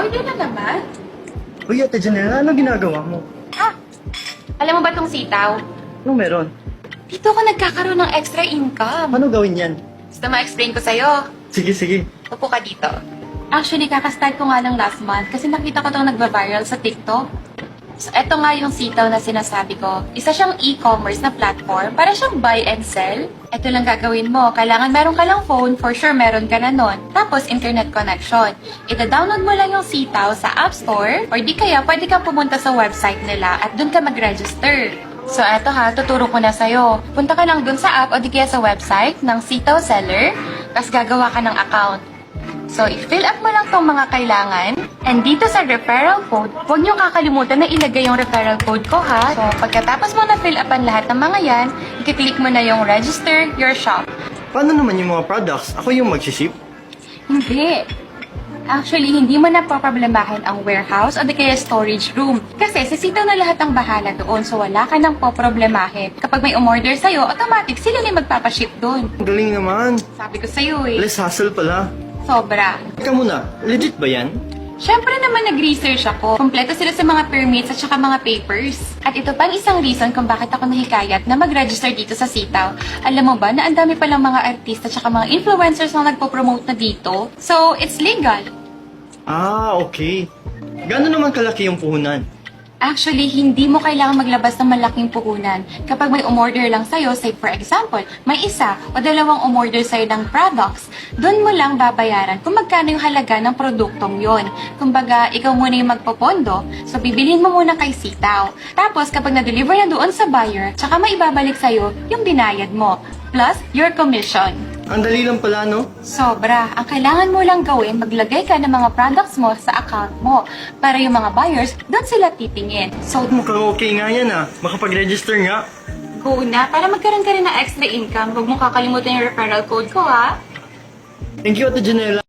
yun na naman. Uy, Ate Janela, ano ginagawa mo? Ah, alam mo ba tong sitaw? Ano meron? Dito ako nagkakaroon ng extra income. Paano gawin yan? Gusto ma-explain ko sa'yo. Sige, sige. Upo ka dito. Actually, kakastart ko nga lang last month kasi nakita ko itong nagba-viral sa TikTok. So, eto nga yung sitaw na sinasabi ko. Isa siyang e-commerce na platform para siyang buy and sell. Eto lang gagawin mo. Kailangan meron ka lang phone, for sure meron ka na nun. Tapos, internet connection. Ita-download mo lang yung sitaw sa App Store or di kaya pwede kang pumunta sa website nila at dun ka mag-register. So, eto ha, tuturo ko na sa'yo. Punta ka lang dun sa app o di kaya sa website ng sitaw seller, tapos gagawa ka ng account. So, i-fill up mo lang tong mga kailangan. And dito sa referral code, huwag niyo kakalimutan na ilagay yung referral code ko ha. So, pagkatapos mo na fill upan lahat ng mga yan, i-click mo na yung register your shop. Paano naman yung mga products? Ako yung magsiship? Hindi. Actually, hindi mo na poproblemahin ang warehouse o di kaya storage room. Kasi sa sitaw na lahat ang bahala doon, so wala ka nang poproblemahin. Kapag may umorder sa'yo, automatic sila na yung magpapaship doon. Ang galing naman. Sabi ko sa'yo eh. Less hassle pala. Sobra. Teka muna, legit ba yan? Siyempre naman nag-research ako. Kompleto sila sa mga permits at saka mga papers. At ito pang isang reason kung bakit ako nahikayat na mag-register dito sa Sitaw. Alam mo ba na ang dami palang mga artista at saka mga influencers na nagpo-promote na dito? So, it's legal. Ah, okay. Gano'n naman kalaki yung puhunan? Actually, hindi mo kailangan maglabas ng malaking puhunan. Kapag may umorder lang sa'yo, say for example, may isa o dalawang umorder sa'yo ng products, doon mo lang babayaran kung magkano yung halaga ng produktong yon. Kumbaga, ikaw muna yung magpopondo, so bibilhin mo muna kay Sitaw. Tapos, kapag na-deliver na doon sa buyer, tsaka may ibabalik sa'yo yung binayad mo, plus your commission. Ang dali lang pala, no? Sobra. Ang kailangan mo lang gawin, maglagay ka ng mga products mo sa account mo para yung mga buyers, doon sila titingin. So, Mukhang okay nga yan ah. Makapag-register nga. go na para magkaroon ka rin ng extra income. Huwag mo kakalimutan yung referral code ko, ha? Thank you, Ate Janela.